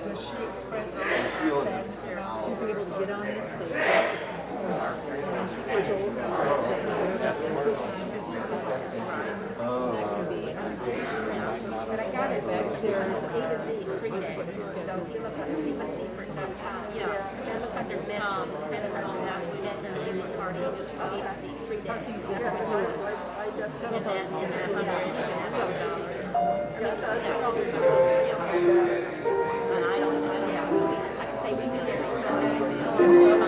Does she express sadness to be able to get on this stage? But I got it back there. It's A to Z, 3 days. So if you look on sequencing.com, and look under minimum, depending on that, we didn't know any party, A to Z, 3 days. And then and I don't know, like I say, we do every Sunday. Out there.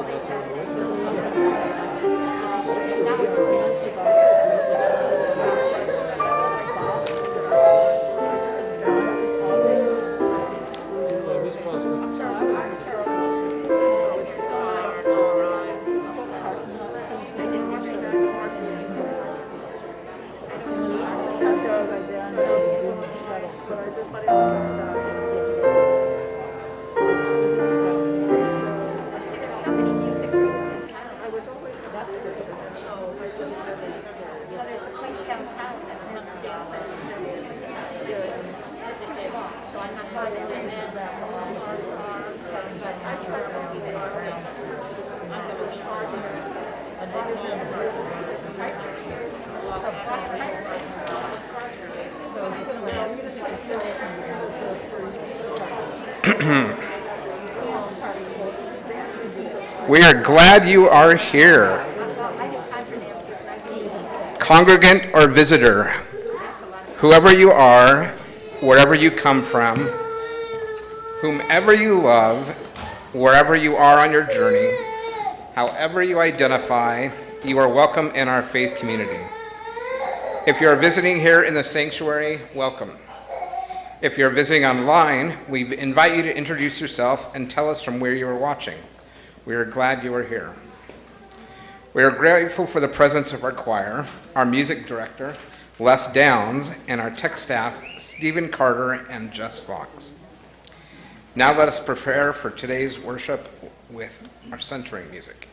They said We are glad you are here. Congregant or visitor, whoever you are, wherever you come from, whomever you love, wherever you are on your journey, however you identify, you are welcome in our faith community. If you are visiting here in the sanctuary, welcome. If you're visiting online, we invite you to introduce yourself and tell us from where you are watching. We are glad you are here. We are grateful for the presence of our choir, our music director, Les Downs, and our tech staff, Stephen Carter and Jess Fox. Now let us prepare for today's worship with our centering music.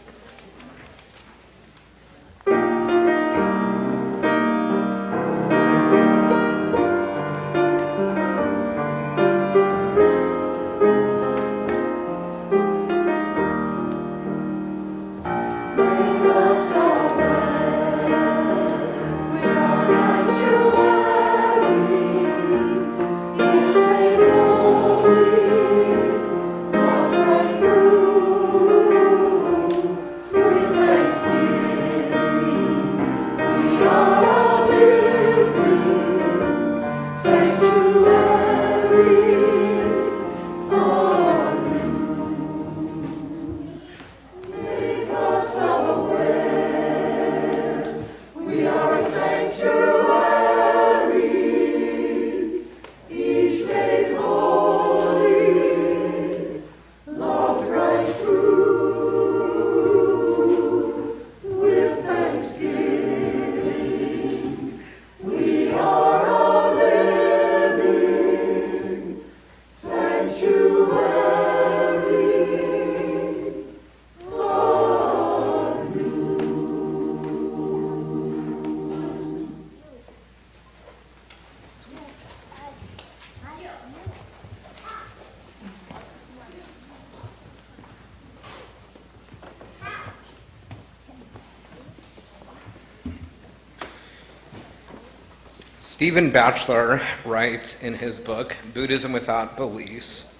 Stephen Batchelor writes in his book, Buddhism Without Beliefs,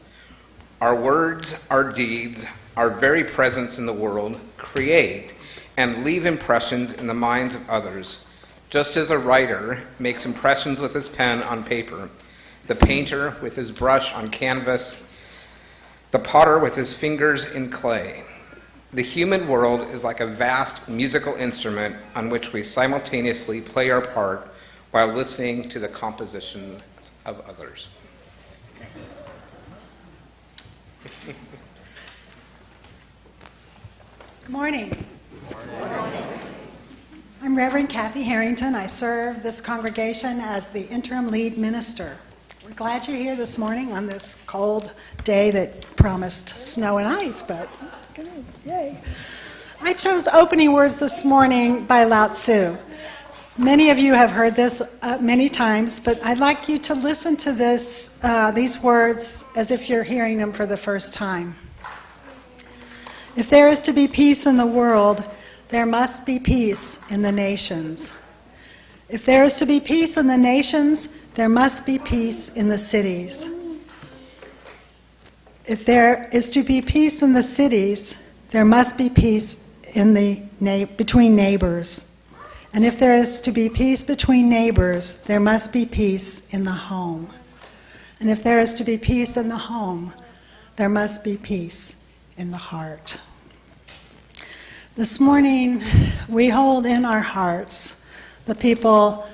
our words, our deeds, our very presence in the world create and leave impressions in the minds of others, just as a writer makes impressions with his pen on paper, the painter with his brush on canvas, the potter with his fingers in clay. The human world is like a vast musical instrument on which we simultaneously play our part while listening to the compositions of others. Good morning. I'm Reverend Kathy Harrington. I serve this congregation as the interim lead minister. We're glad you're here this morning on this cold day that promised snow and ice, but yay. I chose opening words this morning by Lao Tzu. Many of you have heard this many times, but I'd like you to listen to these words as if you're hearing them for the first time. If there is to be peace in the world, there must be peace in the nations. If there is to be peace in the nations, there must be peace in the cities. If there is to be peace in the cities, there must be peace between neighbors. And if there is to be peace between neighbors, there must be peace in the home. And if there is to be peace in the home, there must be peace in the heart. This morning, we hold in our hearts the people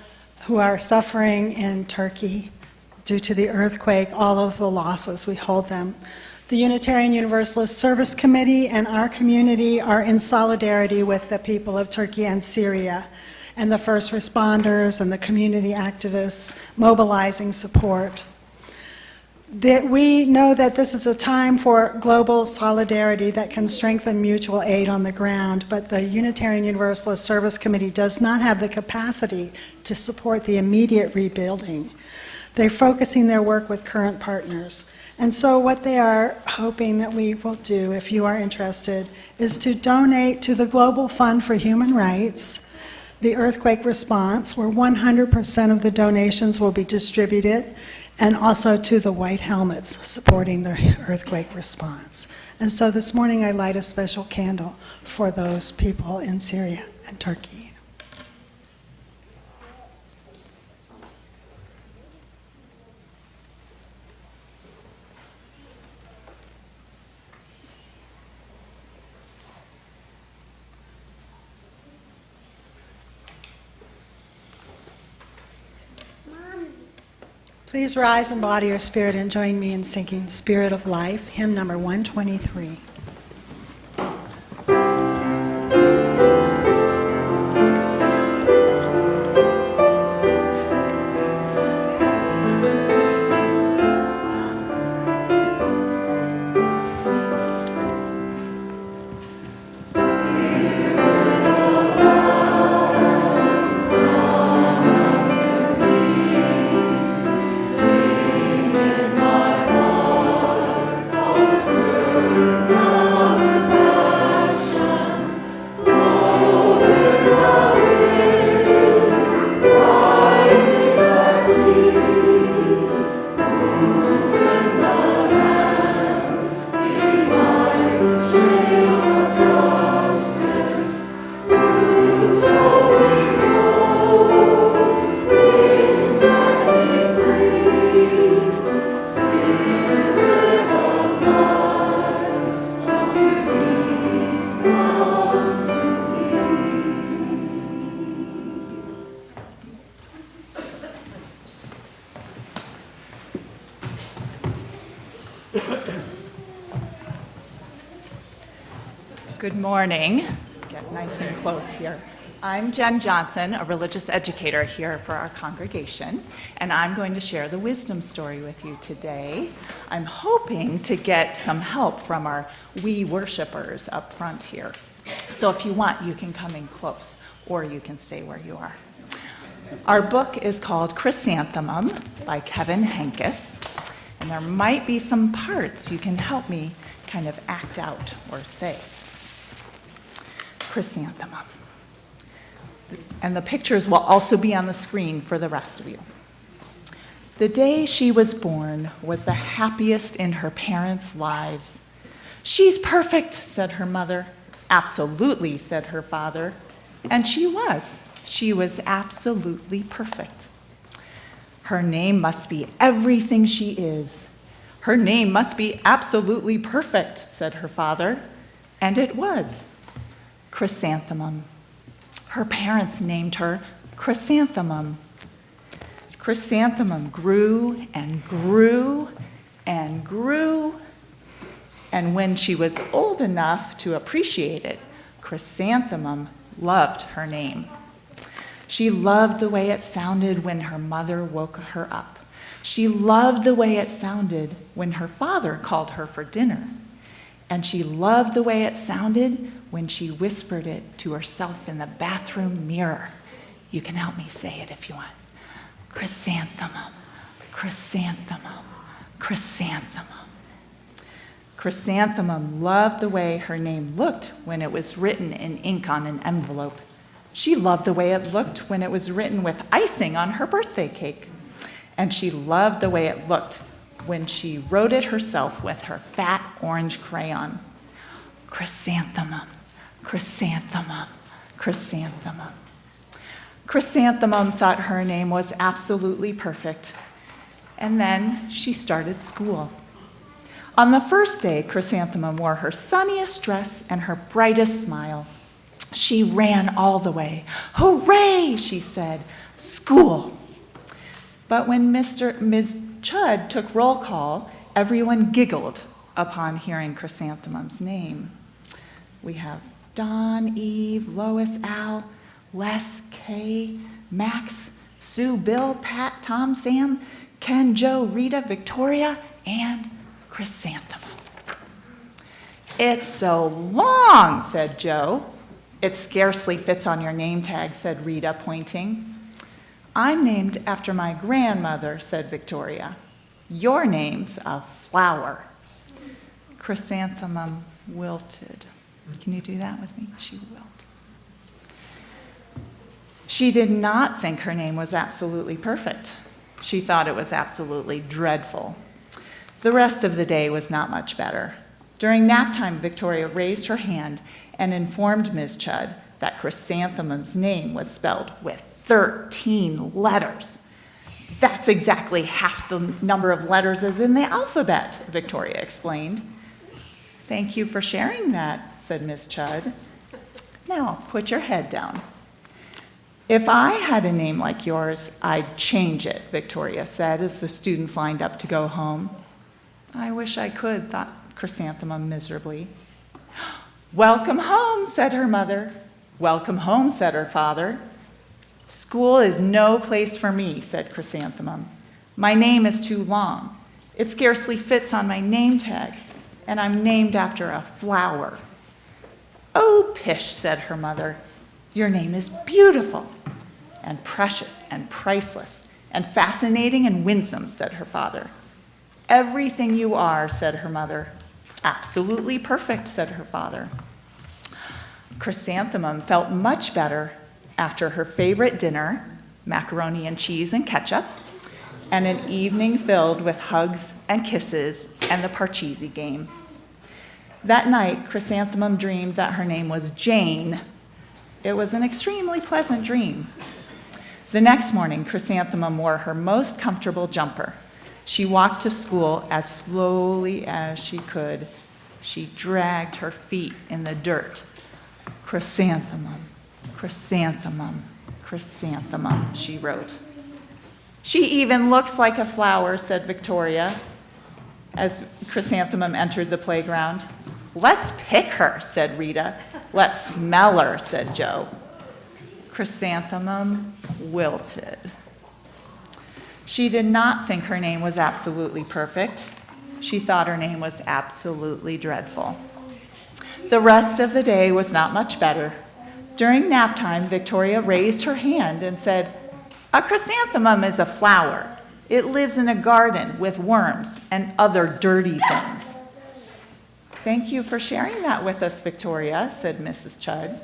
who are suffering in Turkey due to the earthquake, all of the losses. We hold them. The Unitarian Universalist Service Committee and our community are in solidarity with the people of Turkey and Syria, and the first responders and the community activists mobilizing support. That we know that this is a time for global solidarity that can strengthen mutual aid on the ground, but the Unitarian Universalist Service Committee does not have the capacity to support the immediate rebuilding. They're focusing their work with current partners. And so what they are hoping that we will do, if you are interested, is to donate to the Global Fund for Human Rights, the earthquake response, where 100% of the donations will be distributed, and also to the White Helmets supporting the earthquake response. And so this morning I light a special candle for those people in Syria and Turkey. Please rise in body or spirit and join me in singing Spirit of Life, hymn number 123. Good morning. Get nice and close here. I'm Jen Johnson, a religious educator here for our congregation, and I'm going to share the wisdom story with you today. I'm hoping to get some help from our we worshipers up front here. So if you want, you can come in close, or you can stay where you are. Our book is called Chrysanthemum by Kevin Henkes, and there might be some parts you can help me kind of act out or say. Chrysanthemum. And the pictures will also be on the screen for the rest of you. The day she was born was the happiest in her parents' lives. "She's perfect," said her mother. "Absolutely," said her father. And she was. She was absolutely perfect. "Her name must be everything she is. Her name must be absolutely perfect," said her father. And it was. Chrysanthemum. Her parents named her Chrysanthemum. Chrysanthemum grew and grew and grew. And when she was old enough to appreciate it, Chrysanthemum loved her name. She loved the way it sounded when her mother woke her up. She loved the way it sounded when her father called her for dinner. And she loved the way it sounded when she whispered it to herself in the bathroom mirror. You can help me say it if you want. Chrysanthemum, chrysanthemum, chrysanthemum. Chrysanthemum loved the way her name looked when it was written in ink on an envelope. She loved the way it looked when it was written with icing on her birthday cake. And she loved the way it looked when she wrote it herself with her fat orange crayon. Chrysanthemum, chrysanthemum, chrysanthemum. Chrysanthemum thought her name was absolutely perfect. And then she started school. On the first day, Chrysanthemum wore her sunniest dress and her brightest smile. She ran all the way. "Hooray!" she said. "School!" But when Ms. Chud took roll call, everyone giggled upon hearing Chrysanthemum's name. We have Don, Eve, Lois, Al, Les, Kay, Max, Sue, Bill, Pat, Tom, Sam, Ken, Joe, Rita, Victoria, and Chrysanthemum. "It's so long," said Joe. "It scarcely fits on your name tag," said Rita, pointing. I'm named after my grandmother, said Victoria. Your name's a flower. Chrysanthemum wilted. Can you do that with me? She wilted. She did not think her name was absolutely perfect. She thought it was absolutely dreadful. The rest of the day was not much better. During nap time, Victoria raised her hand and informed Ms. Chudd that Chrysanthemum's name was spelled with 13 letters. That's exactly half the number of letters as in the alphabet, Victoria explained. Thank you for sharing that, said Ms. Chudd. Now, put your head down. If I had a name like yours, I'd change it, Victoria said as the students lined up to go home. I wish I could, thought Chrysanthemum miserably. Welcome home, said her mother. Welcome home, said her father. School is no place for me, said Chrysanthemum. My name is too long. It scarcely fits on my name tag, and I'm named after a flower. Oh, pish, said her mother. Your name is beautiful and precious and priceless and fascinating and winsome, said her father. Everything you are, said her mother. Absolutely perfect, said her father. Chrysanthemum felt much better after her favorite dinner, macaroni and cheese and ketchup, and an evening filled with hugs and kisses and the Parcheesi game. That night, Chrysanthemum dreamed that her name was Jane. It was an extremely pleasant dream. The next morning, Chrysanthemum wore her most comfortable jumper. She walked to school as slowly as she could. She dragged her feet in the dirt. Chrysanthemum, chrysanthemum, chrysanthemum, she wrote. She even looks like a flower, said Victoria, as Chrysanthemum entered the playground. Let's pick her, said Rita. Let's smell her, said Joe. Chrysanthemum wilted. She did not think her name was absolutely perfect. She thought her name was absolutely dreadful. The rest of the day was not much better. During nap time, Victoria raised her hand and said, a chrysanthemum is a flower. It lives in a garden with worms and other dirty things. Thank you for sharing that with us, Victoria, said Mrs. Chudd.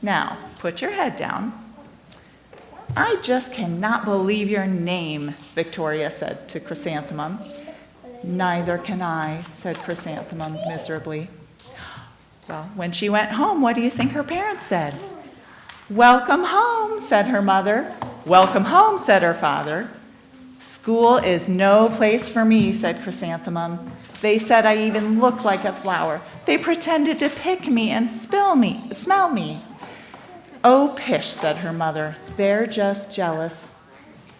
Now, put your head down. I just cannot believe your name, Victoria said to Chrysanthemum. Neither can I, said Chrysanthemum miserably. Well, when she went home, what do you think her parents said? Welcome home, said her mother. Welcome home, said her father. School is no place for me, said Chrysanthemum. They said I even look like a flower. They pretended to pick me and smell me. Oh, pish, said her mother. They're just jealous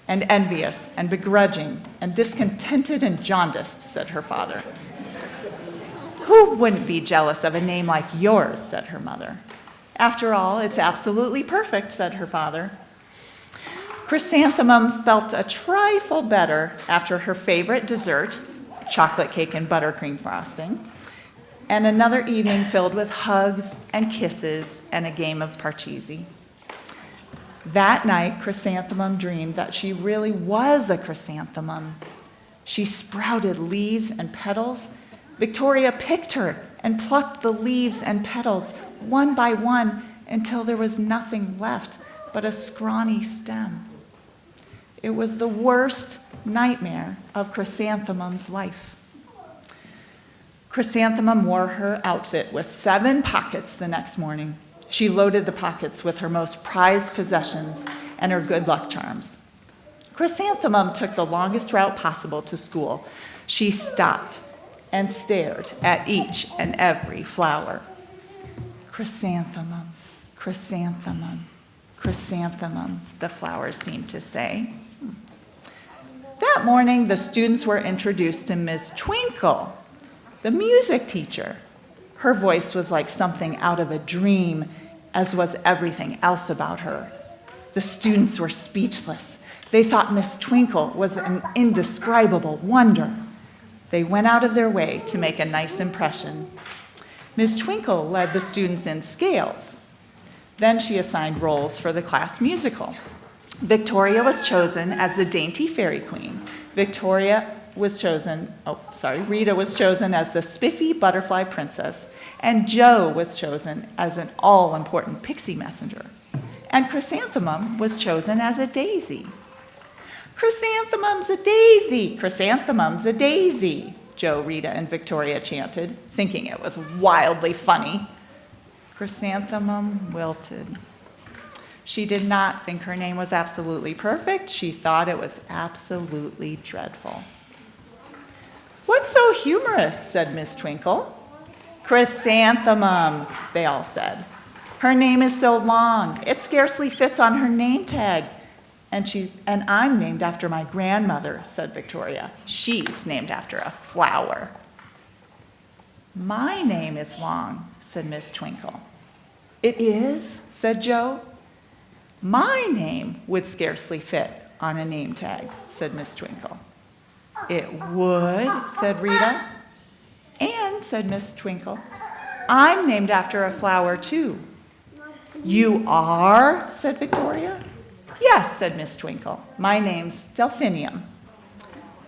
and envious and begrudging and discontented and jaundiced, said her father. Who wouldn't be jealous of a name like yours, said her mother. After all, it's absolutely perfect, said her father. Chrysanthemum felt a trifle better after her favorite dessert, chocolate cake and buttercream frosting, and another evening filled with hugs and kisses and a game of Parcheesi. That night, Chrysanthemum dreamed that she really was a chrysanthemum. She sprouted leaves and petals. Victoria picked her and plucked the leaves and petals one by one until there was nothing left but a scrawny stem. It was the worst nightmare of Chrysanthemum's life. Chrysanthemum wore her outfit with 7 pockets the next morning. She loaded the pockets with her most prized possessions and her good luck charms. Chrysanthemum took the longest route possible to school. She stopped and stared at each and every flower. Chrysanthemum, chrysanthemum, chrysanthemum, the flowers seemed to say. That morning, the students were introduced to Miss Twinkle, the music teacher. Her voice was like something out of a dream, as was everything else about her. The students were speechless. They thought Miss Twinkle was an indescribable wonder. They went out of their way to make a nice impression. Miss Twinkle led the students in scales. Then she assigned roles for the class musical. Victoria was chosen as the dainty fairy queen. Rita was chosen as the spiffy butterfly princess, and Jo was chosen as an all-important pixie messenger. And Chrysanthemum was chosen as a daisy. Chrysanthemum's a daisy, chrysanthemum's a daisy, Jo, Rita, and Victoria chanted, thinking it was wildly funny. Chrysanthemum wilted. She did not think her name was absolutely perfect. She thought it was absolutely dreadful. "What's so humorous?" said Miss Twinkle. "Chrysanthemum," they all said. "Her name is so long, it scarcely fits on her name tag. And I'm named after my grandmother," said Victoria. "She's named after a flower." "My name is long," said Miss Twinkle. "It is?" said Jo. "My name would scarcely fit on a name tag," said Miss Twinkle. "It would," said Rita. "And," said Miss Twinkle, "I'm named after a flower too." "You are?" said Victoria. "Yes," said Miss Twinkle. "My name's Delphinium.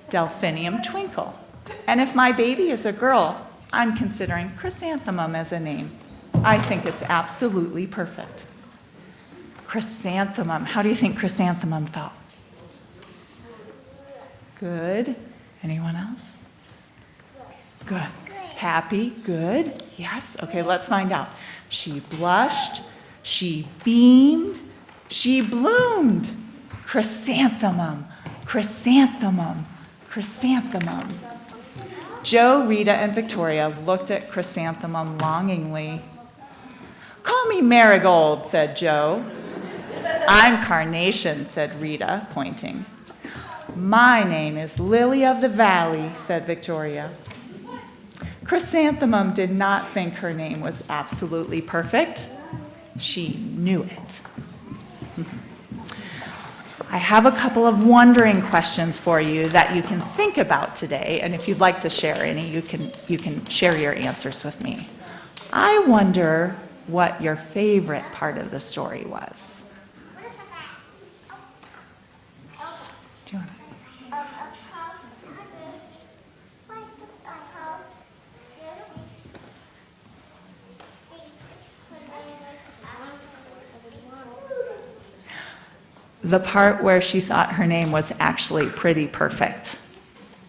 Delphinium Twinkle. And if my baby is a girl, I'm considering Chrysanthemum as a name. I think it's absolutely perfect." Chrysanthemum. How do you think Chrysanthemum felt? Good. Anyone else? Good. Happy? Good. Yes. Okay, let's find out. She blushed. She beamed. She bloomed. Chrysanthemum. Chrysanthemum. Chrysanthemum. Jo, Rita, and Victoria looked at Chrysanthemum longingly. "Call me Marigold," said Jo. "I'm Carnation," said Rita, pointing. "My name is Lily of the Valley," said Victoria. Chrysanthemum did not think her name was absolutely perfect. She knew it. I have a couple of wondering questions for you that you can think about today, and if you'd like to share any, you can share your answers with me. I wonder what your favorite part of the story was. Do you want to? The part where she thought her name was actually pretty perfect.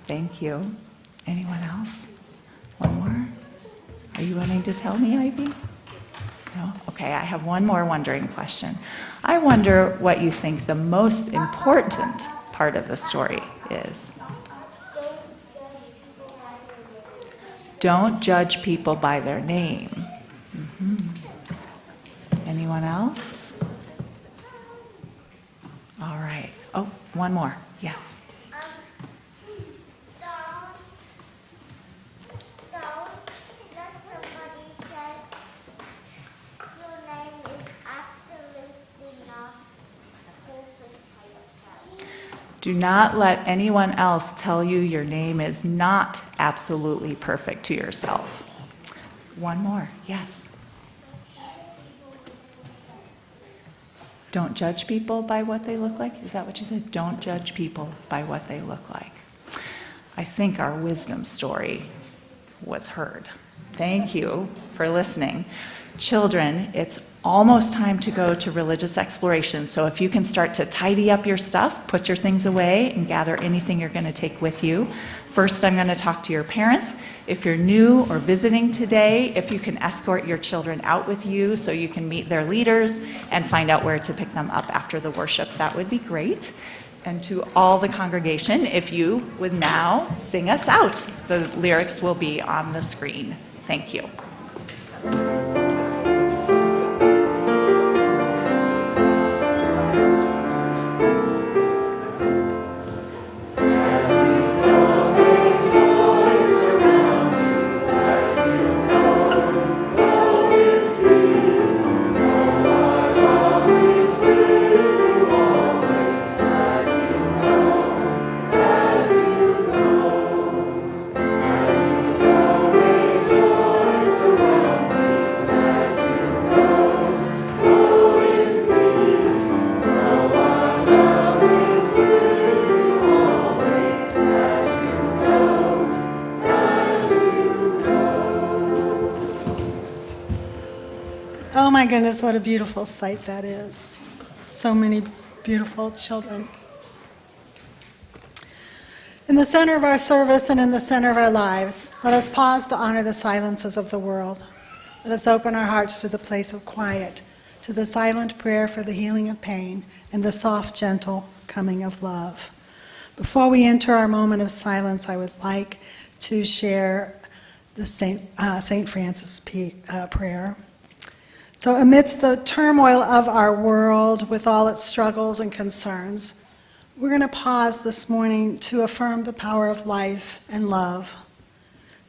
Thank you. Anyone else? One more? Are you wanting to tell me, Ivy? No? Okay, I have one more wondering question. I wonder what you think the most important part of the story is. Don't judge people by their name. Anyone else? All right. Oh, one more. Yes. Don't let somebody say your name is absolutely not perfect by yourself. Do not let anyone else tell you your name is not absolutely perfect to yourself. One more. Yes. Don't judge people by what they look like? Is that what you said? Don't judge people by what they look like. I think our wisdom story was heard. Thank you for listening. Children, it's almost time to go to religious exploration, so if you can start to tidy up your stuff, put your things away, and gather anything you're going to take with you. First, I'm going to talk to your parents. If you're new or visiting today, if you can escort your children out with you so you can meet their leaders and find out where to pick them up after the worship, that would be great. And to all the congregation, if you would now sing us out. The lyrics will be on the screen. Thank you. Oh my goodness, what a beautiful sight that is. So many beautiful children. In the center of our service and in the center of our lives, let us pause to honor the silences of the world. Let us open our hearts to the place of quiet, to the silent prayer for the healing of pain and the soft, gentle coming of love. Before we enter our moment of silence, I would like to share the St. Francis prayer. So amidst the turmoil of our world, with all its struggles and concerns, we're going to pause this morning to affirm the power of life and love,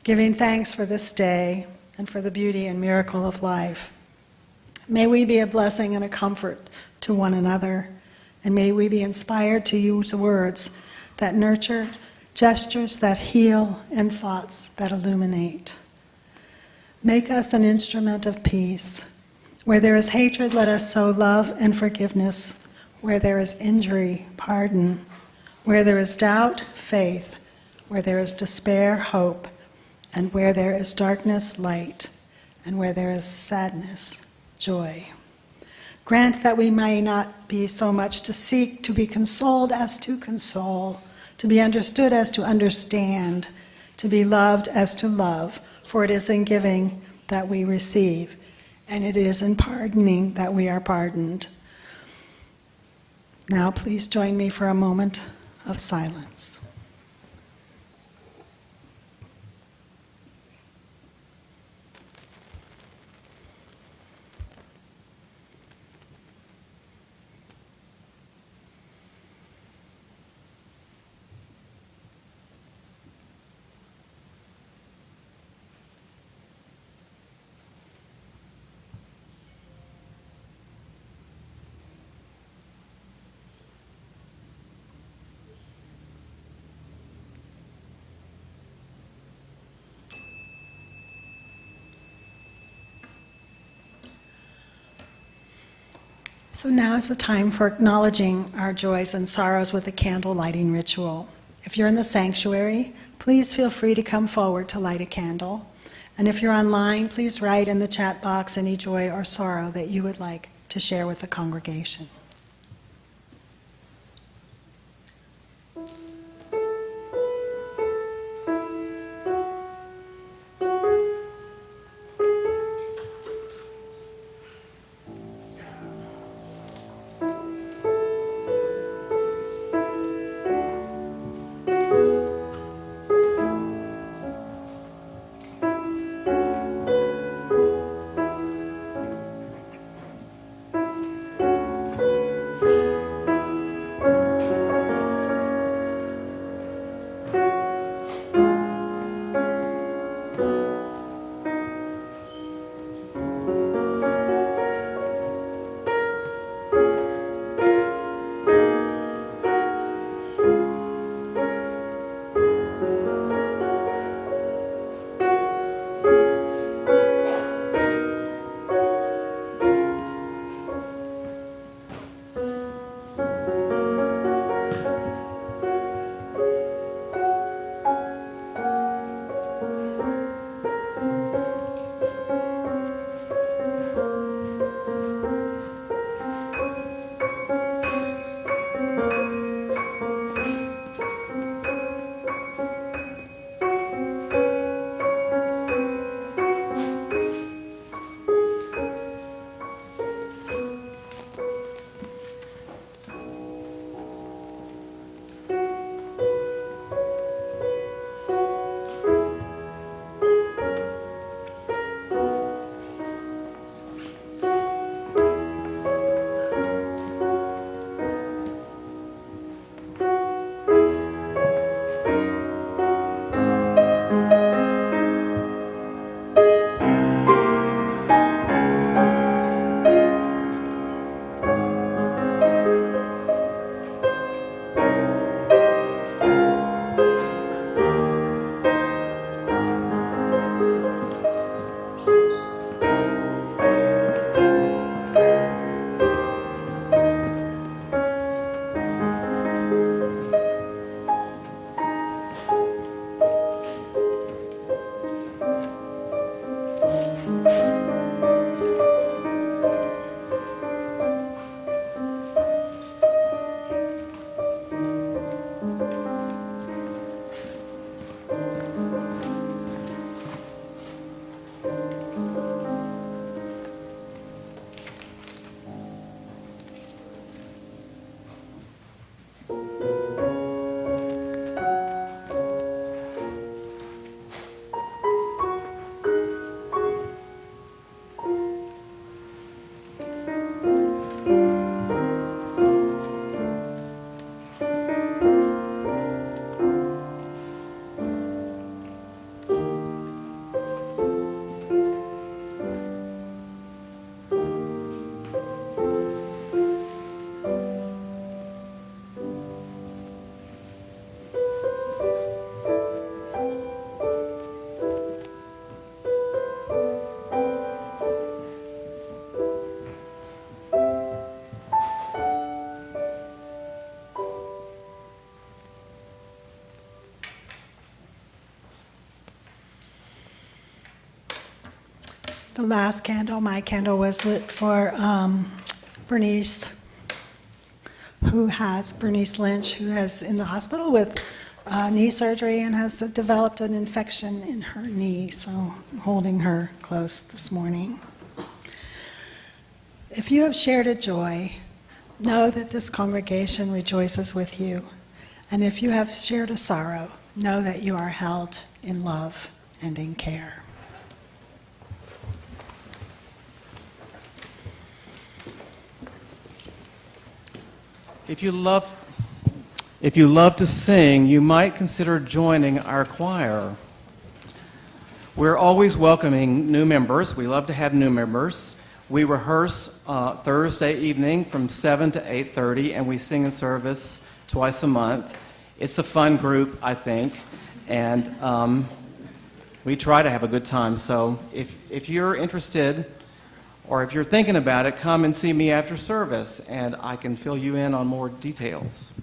giving thanks for this day and for the beauty and miracle of life. May we be a blessing and a comfort to one another, and may we be inspired to use words that nurture, gestures that heal, and thoughts that illuminate. Make us an instrument of peace. Where there is hatred, let us sow love and forgiveness. Where there is injury, pardon. Where there is doubt, faith. Where there is despair, hope. And where there is darkness, light. And where there is sadness, joy. Grant that we may not be so much to seek to be consoled as to console, to be understood as to understand, to be loved as to love, for it is in giving that we receive, and it is in pardoning that we are pardoned. Now please join me for a moment of silence. So now is the time for acknowledging our joys and sorrows with a candle lighting ritual. If you're in the sanctuary, please feel free to come forward to light a candle. And if you're online, please write in the chat box any joy or sorrow that you would like to share with the congregation. The last candle, my candle, was lit for Bernice Lynch, who is in the hospital with knee surgery and has developed an infection in her knee, so I'm holding her close this morning. If you have shared a joy, know that this congregation rejoices with you. And if you have shared a sorrow, know that you are held in love and in care. If you love to sing, you might consider joining our choir. We're always welcoming new members. We love to have new members. We rehearse Thursday evening from 7 to 8:30, and we sing in service twice a month. It's a fun group, I think, and we try to have a good time. So if you're interested, or if you're thinking about it, come and see me after service, and I can fill you in on more details.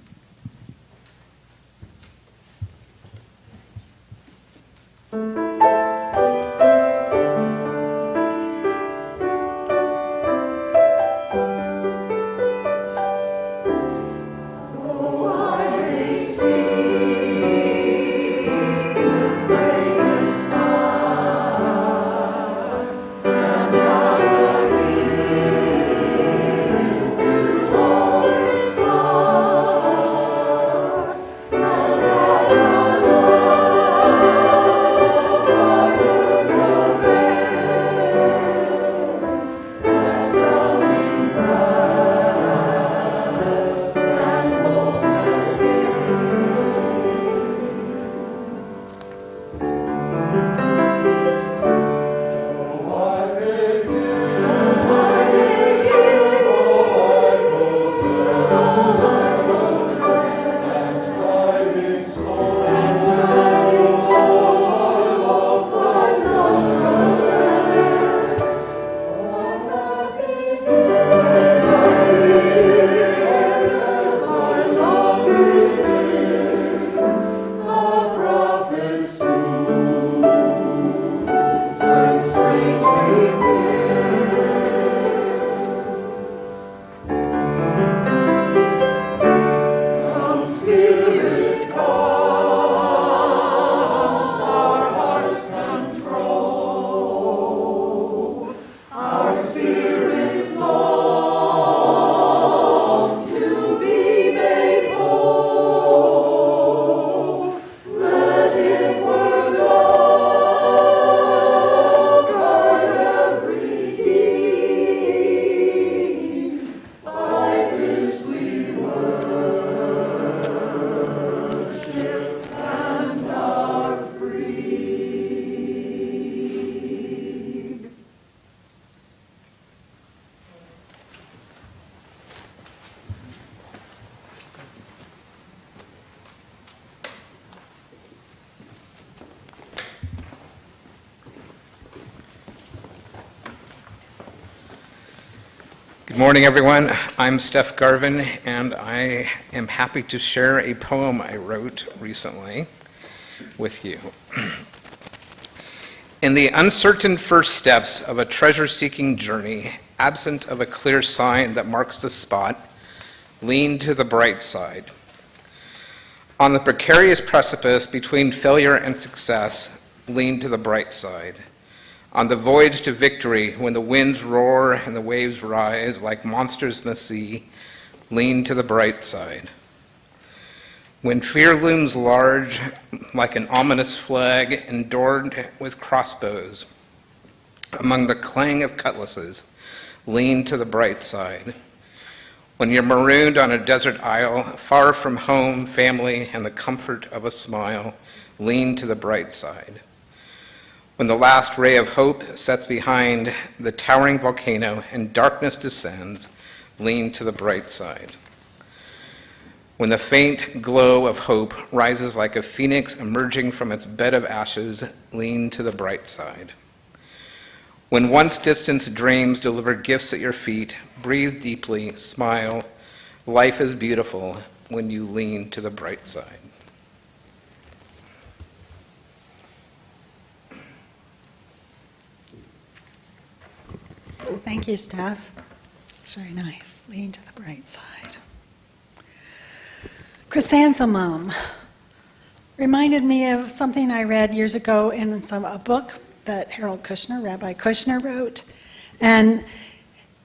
Good morning, everyone. I'm Steph Garvin, and I am happy to share a poem I wrote recently with you. In the uncertain first steps of a treasure-seeking journey, absent of a clear sign that marks the spot, lean to the bright side. On the precarious precipice between failure and success, lean to the bright side. On the voyage to victory, when the winds roar and the waves rise like monsters in the sea, lean to the bright side. When fear looms large like an ominous flag adorned with crossbows, among the clang of cutlasses, lean to the bright side. When you're marooned on a desert isle, far from home, family, and the comfort of a smile, lean to the bright side. When the last ray of hope sets behind the towering volcano and darkness descends, lean to the bright side. When the faint glow of hope rises like a phoenix emerging from its bed of ashes, lean to the bright side. When once distant dreams deliver gifts at your feet, breathe deeply, smile. Life is beautiful when you lean to the bright side. Thank you, Steph. It's very nice. Lean to the bright side. Chrysanthemum reminded me of something I read years ago in a book that Harold Kushner, Rabbi Kushner, wrote. And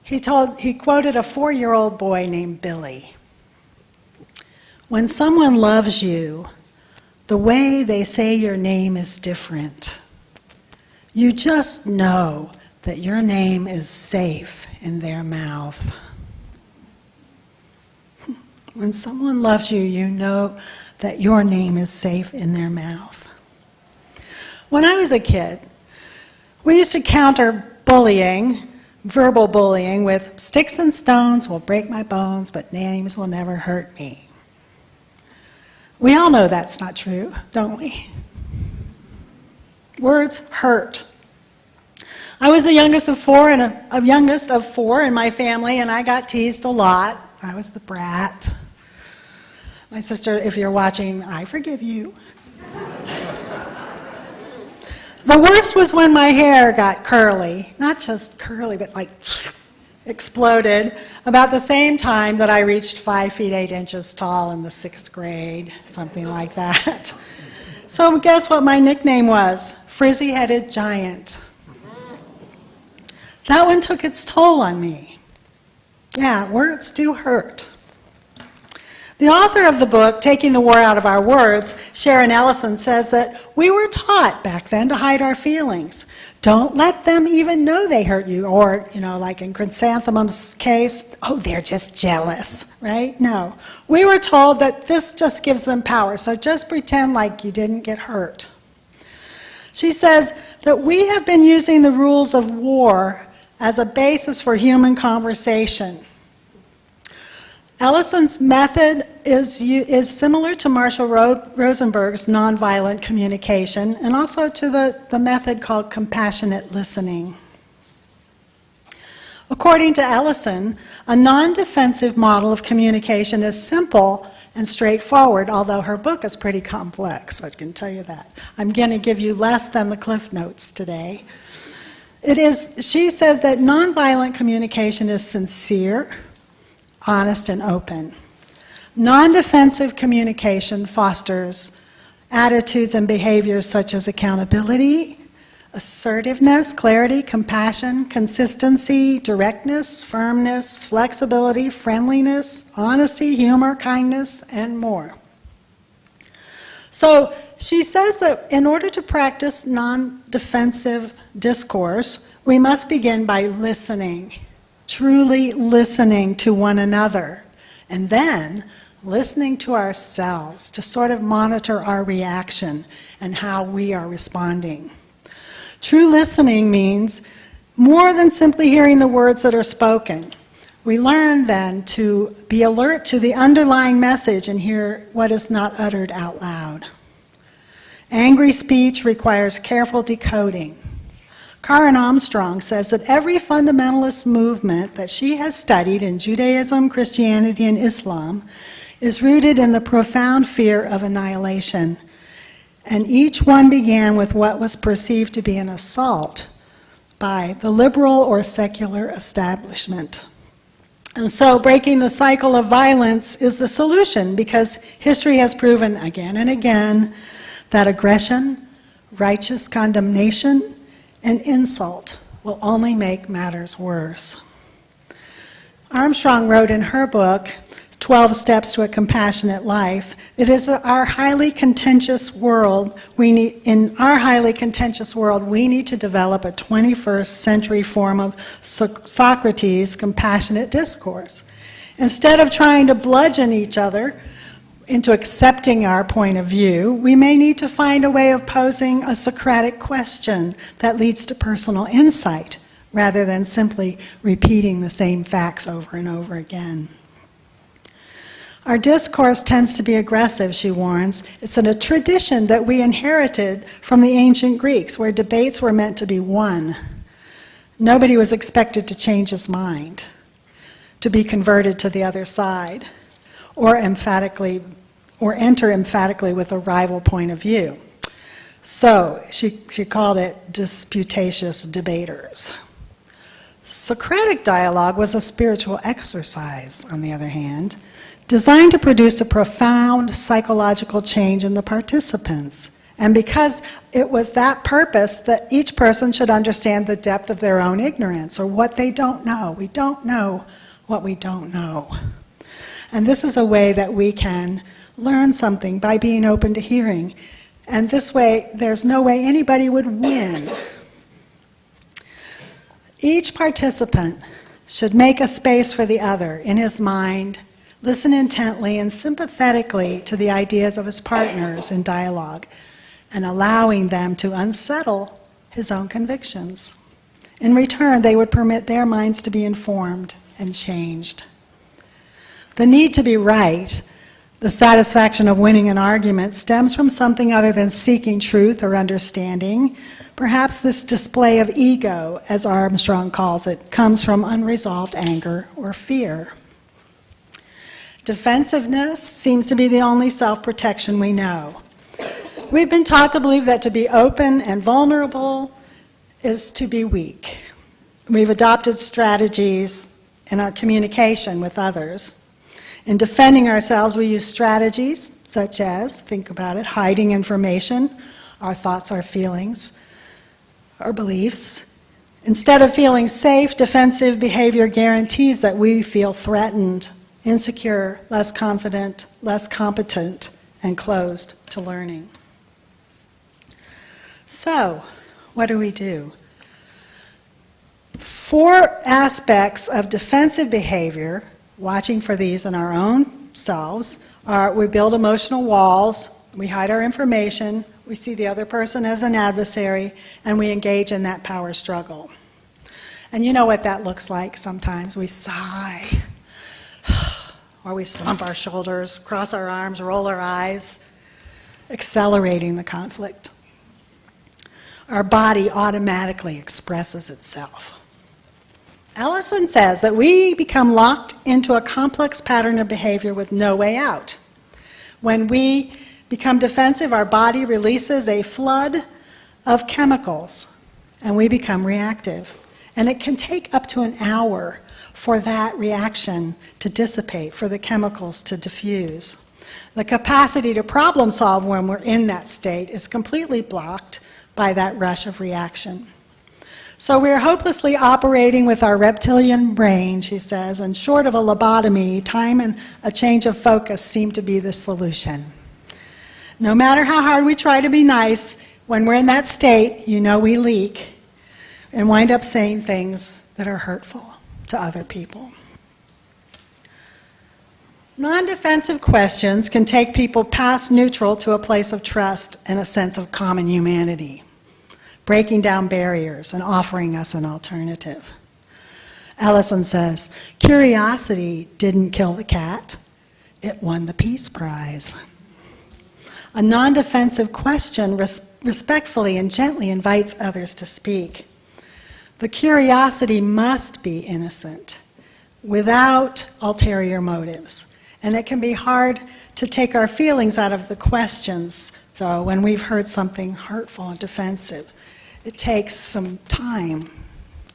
he quoted a 4-year-old boy named Billy. When someone loves you, the way they say your name is different. You just know that your name is safe in their mouth. When someone loves you, you know that your name is safe in their mouth. When I was a kid, we used to counter bullying, verbal bullying, with sticks and stones will break my bones, but names will never hurt me. We all know that's not true, don't we? Words hurt. I was the youngest of four in my family, and I got teased a lot. I was the brat. My sister, if you're watching, I forgive you. The worst was when my hair got curly. Not just curly, but like exploded about the same time that I reached 5 feet 8 inches tall in the 6th grade, something like that. So guess what my nickname was? Frizzy-headed giant. That one took its toll on me. Yeah, words do hurt. The author of the book, Taking the War Out of Our Words, Sharon Ellison, says that we were taught back then to hide our feelings. Don't let them even know they hurt you. Or, like in Chrysanthemum's case, oh, they're just jealous, right? No. We were told that this just gives them power, so just pretend like you didn't get hurt. She says that we have been using the rules of war as a basis for human conversation. Ellison's method is similar to Marshall Rosenberg's nonviolent communication, and also to the method called compassionate listening. According to Ellison, a non-defensive model of communication is simple and straightforward, although her book is pretty complex, I can tell you that. I'm going to give you less than the Cliff Notes today. She said that nonviolent communication is sincere, honest, and open. Non-defensive communication fosters attitudes and behaviors such as accountability, assertiveness, clarity, compassion, consistency, directness, firmness, flexibility, friendliness, honesty, humor, kindness, and more. So she says that in order to practice non-defensive discourse, we must begin by listening, truly listening to one another, and then listening to ourselves to sort of monitor our reaction and how we are responding. True listening means more than simply hearing the words that are spoken. We learn then to be alert to the underlying message and hear what is not uttered out loud. Angry speech requires careful decoding. Karen Armstrong says that every fundamentalist movement that she has studied in Judaism, Christianity, and Islam is rooted in the profound fear of annihilation, and each one began with what was perceived to be an assault by the liberal or secular establishment. And so breaking the cycle of violence is the solution, because history has proven again and again that aggression, righteous condemnation, and insult will only make matters worse. Armstrong wrote in her book, 12 Steps to a Compassionate Life, it is our highly contentious world, in our highly contentious world, we need to develop a 21st century form of Socrates' compassionate discourse. Instead of trying to bludgeon each other into accepting our point of view, we may need to find a way of posing a Socratic question that leads to personal insight, rather than simply repeating the same facts over and over again. Our discourse tends to be aggressive, she warns. It's a tradition that we inherited from the ancient Greeks, where debates were meant to be won. Nobody was expected to change his mind, to be converted to the other side, or enter emphatically with a rival point of view. So she called it disputatious debaters. Socratic dialogue was a spiritual exercise, on the other hand, designed to produce a profound psychological change in the participants. And because it was that purpose that each person should understand the depth of their own ignorance, or what they don't know. We don't know what we don't know. And this is a way that we can learn something by being open to hearing. And this way, there's no way anybody would win. Each participant should make a space for the other in his mind, listen intently and sympathetically to the ideas of his partners in dialogue, and allowing them to unsettle his own convictions. In return, they would permit their minds to be informed and changed. The need to be right, the satisfaction of winning an argument, stems from something other than seeking truth or understanding. Perhaps this display of ego, as Armstrong calls it, comes from unresolved anger or fear. Defensiveness seems to be the only self-protection we know. We've been taught to believe that to be open and vulnerable is to be weak. We've adopted strategies in our communication with others. In defending ourselves, we use strategies such as, think about it, hiding information, our thoughts, our feelings, our beliefs. Instead of feeling safe, defensive behavior guarantees that we feel threatened, insecure, less confident, less competent, and closed to learning. So, what do we do? 4 aspects of defensive behavior, watching for these in our own selves, are we build emotional walls, we hide our information, we see the other person as an adversary, and we engage in that power struggle. And you know what that looks like sometimes. We sigh, or we slump our shoulders, cross our arms, roll our eyes, accelerating the conflict. Our body automatically expresses itself. Ellison says that we become locked into a complex pattern of behavior with no way out. When we become defensive, our body releases a flood of chemicals, and we become reactive. And it can take up to an hour for that reaction to dissipate, for the chemicals to diffuse. The capacity to problem solve when we're in that state is completely blocked by that rush of reaction. So we're hopelessly operating with our reptilian brain, she says, and short of a lobotomy, time and a change of focus seem to be the solution. No matter how hard we try to be nice, when we're in that state, you know we leak and wind up saying things that are hurtful to other people. Non-defensive questions can take people past neutral to a place of trust and a sense of common humanity, breaking down barriers and offering us an alternative. Ellison says, curiosity didn't kill the cat, it won the Peace Prize. A non-defensive question respectfully and gently invites others to speak. The curiosity must be innocent, without ulterior motives. And it can be hard to take our feelings out of the questions, though, when we've heard something hurtful and defensive. It takes some time.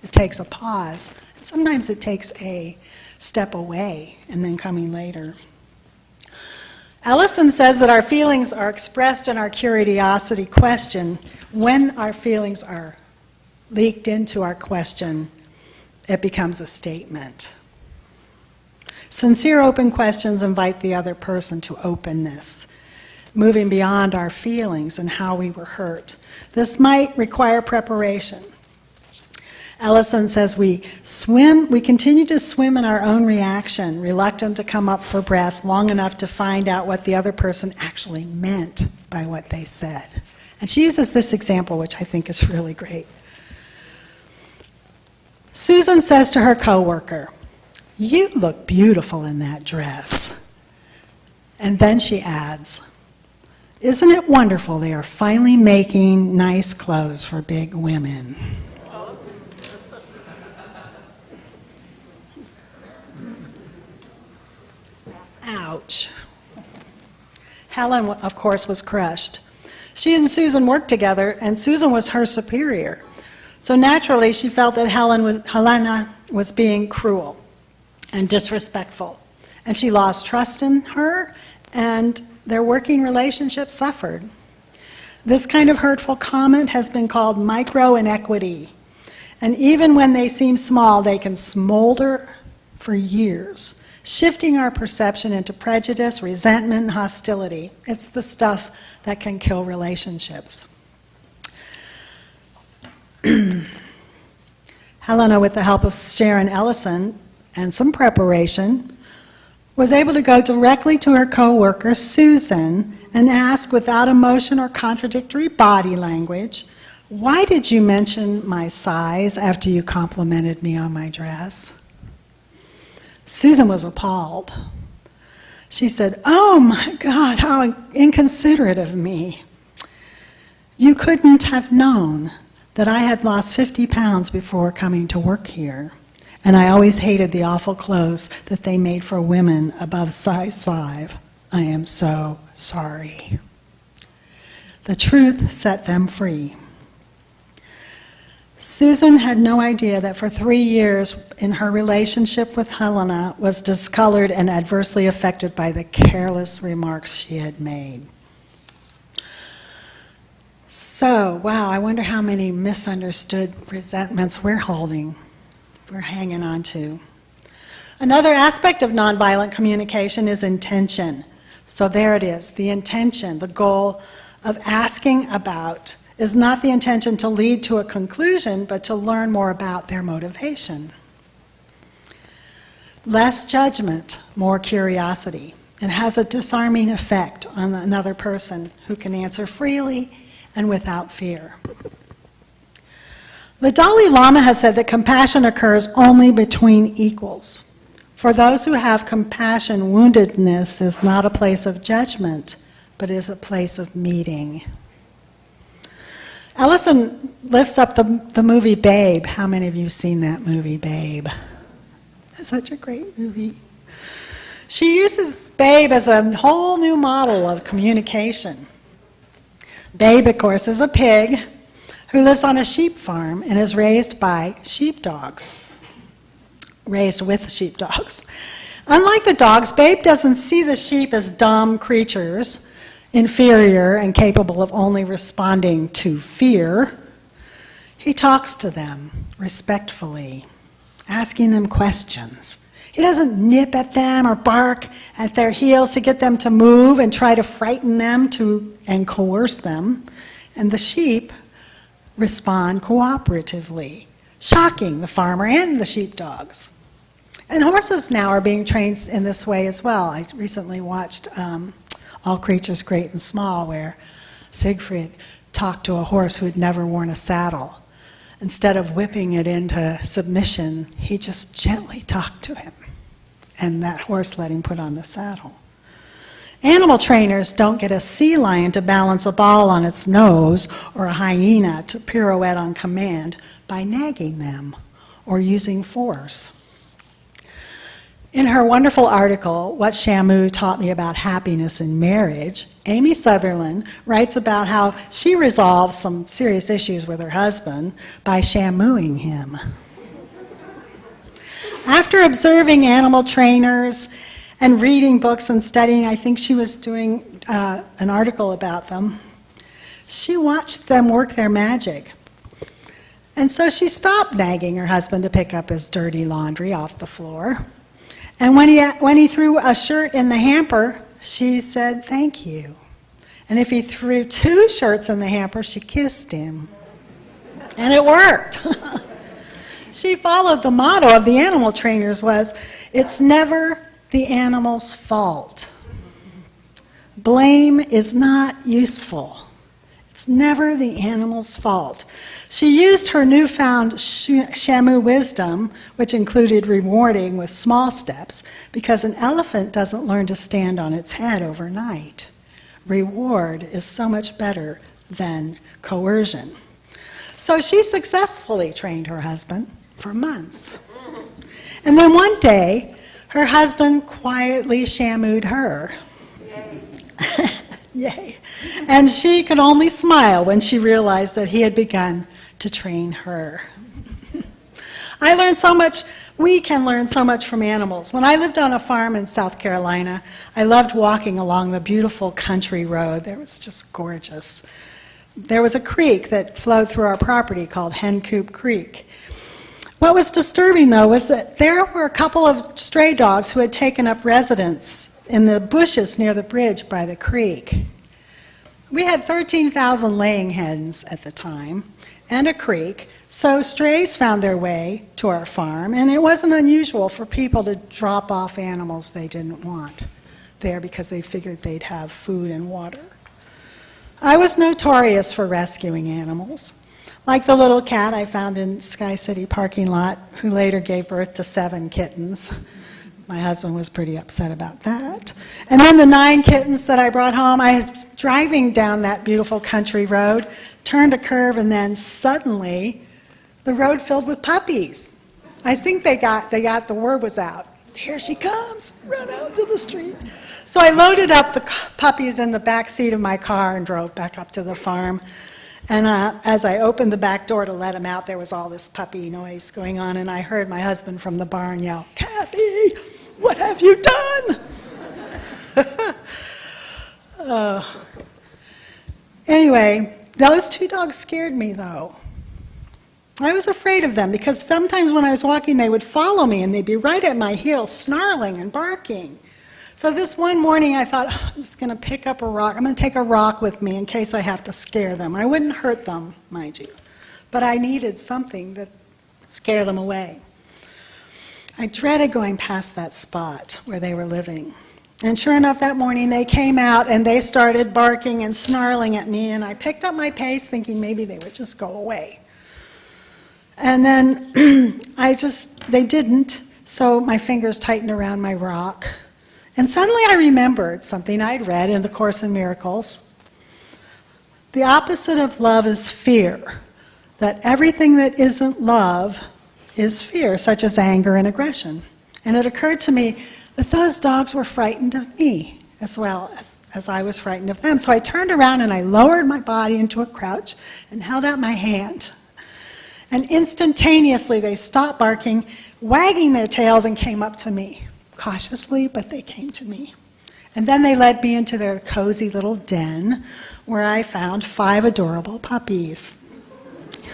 It takes a pause. And sometimes it takes a step away and then coming later. Ellison says that our feelings are expressed in our curiosity question. When our feelings are leaked into our question, it becomes a statement. Sincere open questions invite the other person to openness, moving beyond our feelings and how we were hurt. This might require preparation. Ellison says we continue to swim in our own reaction, reluctant to come up for breath long enough to find out what the other person actually meant by what they said. And she uses this example, which I think is really great. Susan says to her coworker, "You look beautiful in that dress." And then she adds, "Isn't it wonderful they are finally making nice clothes for big women?" Ouch. Helen, of course, was crushed. She and Susan worked together, and Susan was her superior. So naturally, she felt that Helena was being cruel and disrespectful, and she lost trust in her, and their working relationship suffered. This kind of hurtful comment has been called micro-inequity, and even when they seem small, they can smolder for years, shifting our perception into prejudice, resentment, and hostility. It's the stuff that can kill relationships. Helena, with the help of Sharon Ellison and some preparation, was able to go directly to her co-worker, Susan, and ask without emotion or contradictory body language, "Why did you mention my size after you complimented me on my dress?" Susan was appalled. She said, "Oh my God, how inconsiderate of me. You couldn't have known that I had lost 50 pounds before coming to work here, and I always hated the awful clothes that they made for women above size 5. I am so sorry." The truth set them free. Susan had no idea that for 3 years in her relationship with Helena was discolored and adversely affected by the careless remarks she had made. So, wow, I wonder how many misunderstood resentments we're hanging on to. Another aspect of nonviolent communication is intention. So there it is, the intention, the goal of asking about is not the intention to lead to a conclusion, but to learn more about their motivation. Less judgment, more curiosity. It has a disarming effect on another person who can answer freely and without fear. The Dalai Lama has said that compassion occurs only between equals. For those who have compassion, woundedness is not a place of judgment, but is a place of meeting. Ellison lifts up the movie Babe. How many of you have seen that movie, Babe? It's such a great movie. She uses Babe as a whole new model of communication. Babe, of course, is a pig who lives on a sheep farm and is raised by sheepdogs. Raised with sheepdogs. Unlike the dogs, Babe doesn't see the sheep as dumb creatures, inferior and capable of only responding to fear. He talks to them respectfully, asking them questions. He doesn't nip at them or bark at their heels to get them to move and try to frighten them and coerce them. And the sheep respond cooperatively, shocking the farmer and the sheepdogs. And horses now are being trained in this way as well. I recently watched All Creatures Great and Small, where Siegfried talked to a horse who had never worn a saddle. Instead of whipping it into submission, he just gently talked to him. And that horse let him put on the saddle. Animal trainers don't get a sea lion to balance a ball on its nose or a hyena to pirouette on command by nagging them or using force. In her wonderful article, What Shamu Taught Me About Happiness in Marriage, Amy Sutherland writes about how she resolved some serious issues with her husband by shamuing him. After observing animal trainers and reading books and studying, I think she was doing an article about them, she watched them work their magic. And so she stopped nagging her husband to pick up his dirty laundry off the floor. And when he threw a shirt in the hamper, she said, "Thank you." And if he threw 2 shirts in the hamper, she kissed him. And it worked. She followed the motto of the animal trainers was, "It's never the animal's fault. Blame is not useful. It's never the animal's fault." She used her newfound Shamu wisdom, which included rewarding with small steps, because an elephant doesn't learn to stand on its head overnight. Reward is so much better than coercion. So she successfully trained her husband for months. And then one day, her husband quietly shamued her. Yay. And she could only smile when she realized that he had begun to train her. I learned so much, we can learn so much from animals. When I lived on a farm in South Carolina, I loved walking along the beautiful country road. It was just gorgeous. There was a creek that flowed through our property called Hencoop Creek. What was disturbing, though, was that there were a couple of stray dogs who had taken up residence in the bushes near the bridge by the creek. We had 13,000 laying hens at the time and a creek, so strays found their way to our farm, and it wasn't unusual for people to drop off animals they didn't want there because they figured they'd have food and water. I was notorious for rescuing animals, like the little cat I found in Sky City parking lot, who later gave birth to 7 kittens. My husband was pretty upset about that. And then the 9 kittens that I brought home, I was driving down that beautiful country road, turned a curve, and then suddenly the road filled with puppies. I think they got the word was out. Here she comes, run out to the street. So I loaded up the puppies in the back seat of my car and drove back up to the farm. And as I opened the back door to let them out, there was all this puppy noise going on, and I heard my husband from the barn yell, "Kathy, what have you done?" Anyway, those 2 dogs scared me, though. I was afraid of them because sometimes when I was walking, they would follow me, and they'd be right at my heels, snarling and barking. So this one morning, I thought, I'm just going to pick up a rock. I'm going to take a rock with me in case I have to scare them. I wouldn't hurt them, mind you, but I needed something that scared them away. I dreaded going past that spot where they were living. And sure enough, that morning they came out and they started barking and snarling at me, and I picked up my pace thinking maybe they would just go away. And then they didn't, so my fingers tightened around my rock. And suddenly I remembered something I'd read in the Course in Miracles. The opposite of love is fear, that everything that isn't love is fear, such as anger and aggression. And it occurred to me that those dogs were frightened of me as well as I was frightened of them. So I turned around and I lowered my body into a crouch and held out my hand. And instantaneously they stopped barking, wagging their tails, and came up to me. Cautiously, but they came to me. And then they led me into their cozy little den where I found 5 adorable puppies.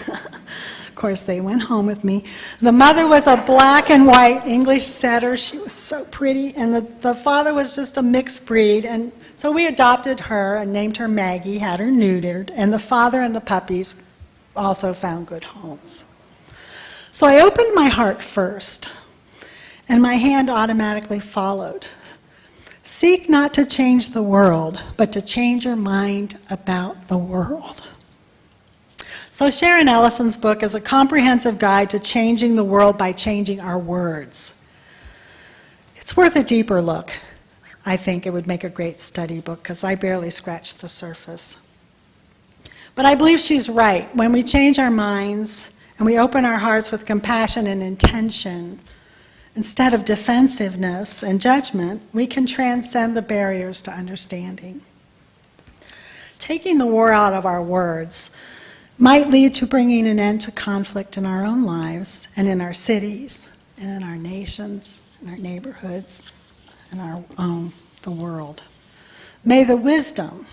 Of course, they went home with me. The mother was a black and white English setter. She was so pretty. And the father was just a mixed breed. And so we adopted her and named her Maggie, had her neutered. And the father and the puppies also found good homes. So I opened my heart first, and my hand automatically followed. Seek not to change the world, but to change your mind about the world. So Sharon Ellison's book is a comprehensive guide to changing the world by changing our words. It's worth a deeper look. I think it would make a great study book because I barely scratched the surface. But I believe she's right. When we change our minds and we open our hearts with compassion and intention, instead of defensiveness and judgment, we can transcend the barriers to understanding. Taking the war out of our words might lead to bringing an end to conflict in our own lives and in our cities and in our nations, in our neighborhoods, and the world. May the wisdom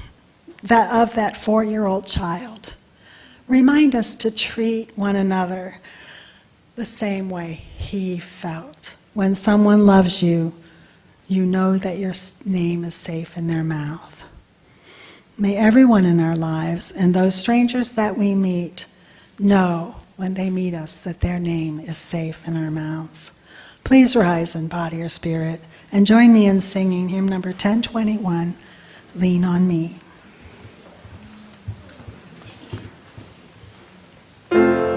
of that 4-year-old child remind us to treat one another the same way he felt. When someone loves you, you know that your name is safe in their mouth. May everyone in our lives and those strangers that we meet know when they meet us that their name is safe in our mouths. Please rise in body or spirit and join me in singing hymn number 1021, Lean on Me. Lean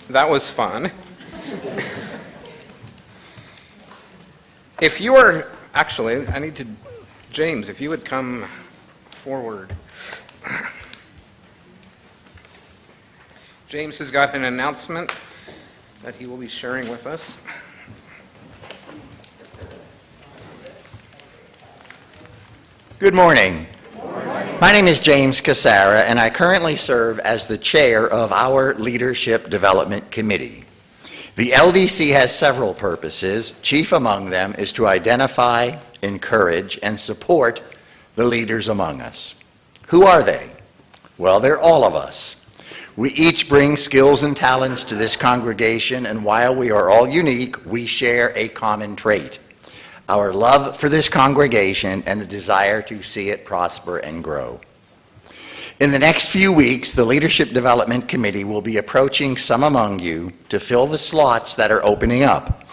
That was fun. If you are, actually, I need to, James, if you would come forward. James has got an announcement that he will be sharing with us. Good morning. My name is James Cassara, and I currently serve as the chair of our Leadership Development Committee. The LDC has several purposes. Chief among them is to identify, encourage, and support the leaders among us. Who are they? Well, they're all of us. We each bring skills and talents to this congregation, and while we are all unique, we share a common trait: our love for this congregation and a desire to see it prosper and grow. In the next few weeks, the Leadership Development Committee will be approaching some among you to fill the slots that are opening up.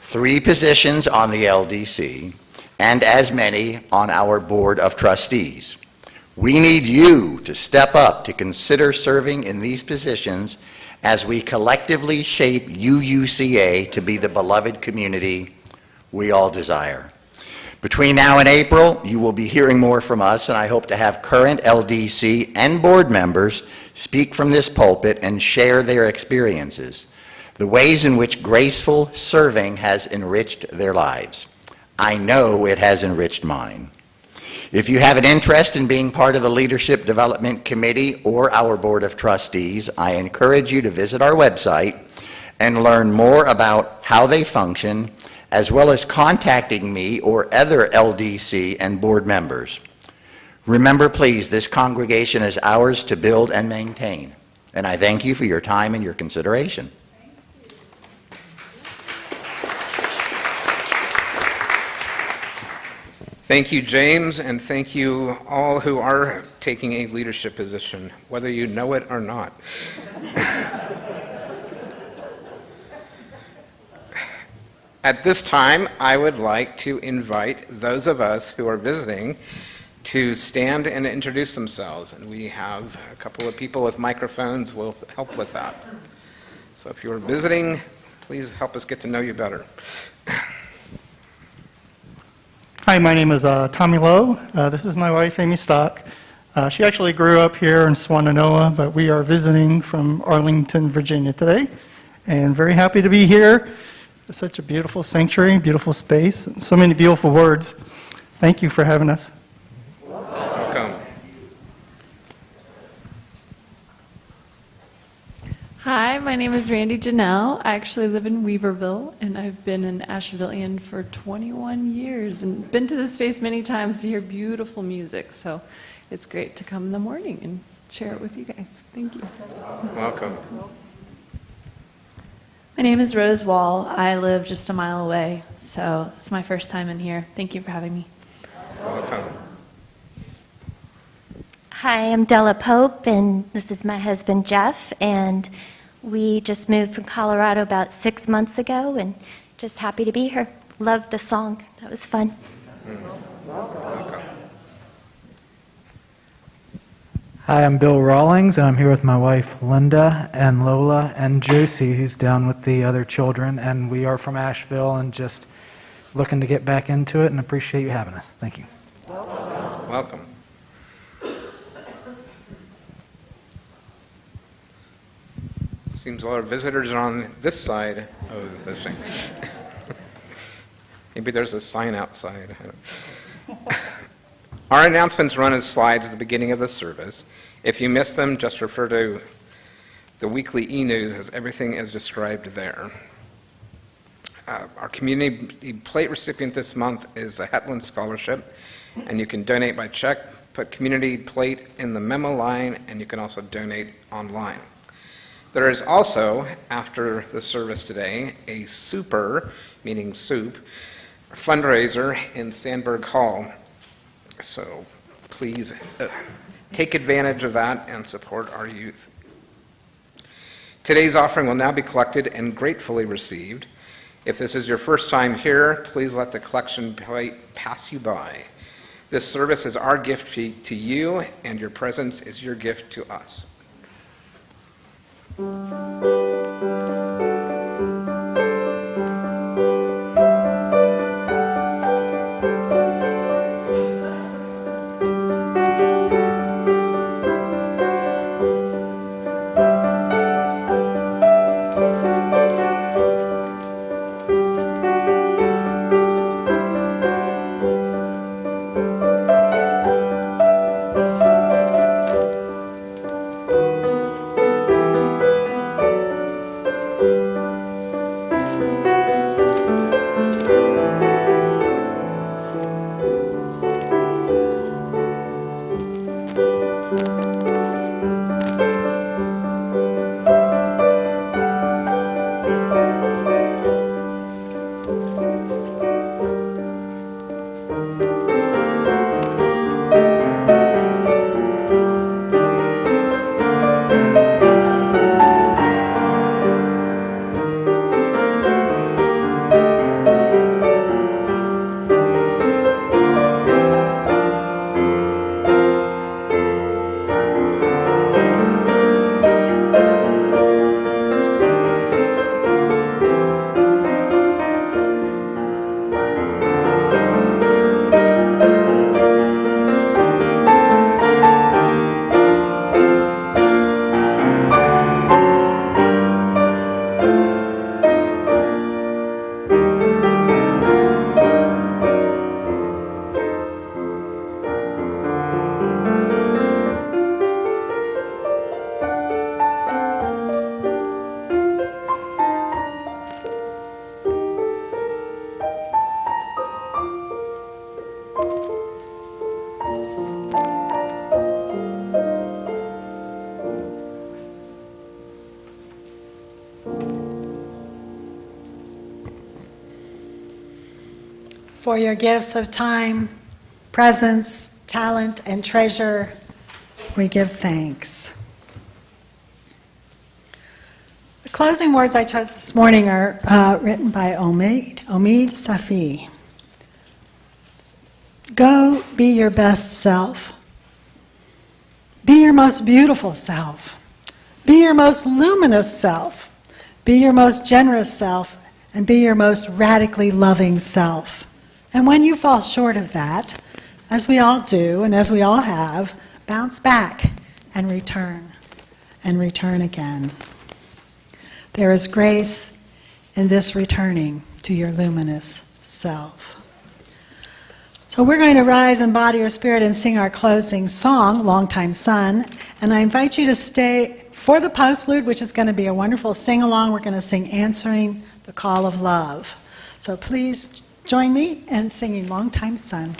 3 positions on the LDC, and as many on our Board of Trustees. We need you to step up to consider serving in these positions as we collectively shape UUCA to be the beloved community we all desire. Between now and April, you will be hearing more from us, and I hope to have current LDC and board members speak from this pulpit and share their experiences, the ways in which graceful serving has enriched their lives. I know it has enriched mine. If you have an interest in being part of the Leadership Development Committee or our Board of Trustees, I encourage you to visit our website and learn more about how they function, as well as contacting me or other LDC and board members. Remember, please, this congregation is ours to build and maintain, and I thank you for your time and your consideration. Thank you, James, and thank you all who are taking a leadership position, whether you know it or not. At this time, I would like to invite those of us who are visiting to stand and introduce themselves, and we have a couple of people with microphones will help with that. So if you're visiting, please help us get to know you better. Hi, my name is Tommy Lowe. This is my wife, Amy Stock. She actually grew up here in Swannanoa, but we are visiting from Arlington, Virginia today, and very happy to be here. It's such a beautiful sanctuary, beautiful space, so many beautiful words. Thank you for having us. Welcome. Hi, my name is Randy Janelle. I actually live in Weaverville, and I've been an Ashevillean for 21 years and been to this space many times to hear beautiful music. So it's great to come in the morning and share it with you guys. Thank you. Welcome. My name is Rose Wall. I live just a mile away, so it's my first time in here. Thank you for having me. Welcome. Hi, I'm Della Pope, and this is my husband, Jeff, and we just moved from Colorado about 6 months ago, and just happy to be here. Loved the song. That was fun. Welcome. Hi, I'm Bill Rawlings, and I'm here with my wife, Linda, and Lola, and Josie, who's down with the other children, and we are from Asheville and just looking to get back into it and appreciate you having us. Thank you. Welcome. Seems all our visitors are on this side of the thing. Maybe there's a sign outside. Our announcements run as slides at the beginning of the service. If you miss them, just refer to the weekly e-news as everything is described there. Our community plate recipient this month is a Hetland Scholarship, and you can donate by check, put community plate in the memo line, and you can also donate online. There is also, after the service today, a super, meaning soup, fundraiser in Sandberg Hall. So please take advantage of that and support our youth. Today's offering will now be collected and gratefully received. If this is your first time here, please let the collection plate pass you by. This service is our gift to you, and your presence is your gift to us. for your gifts of time, presence, talent, and treasure. We give thanks. The closing words I chose this morning are written by Omid Safi. Go be your best self. Be your most beautiful self. Be your most luminous self. Be your most generous self. And be your most radically loving self. And when you fall short of that, as we all do and as we all have, bounce back and return again. There is grace in this returning to your luminous self. So we're going to rise in body or spirit and sing our closing song, Longtime Son. And I invite you to stay for the postlude, which is going to be a wonderful sing-along. We're going to sing Answering the Call of Love. So please join me in singing Longtime Son.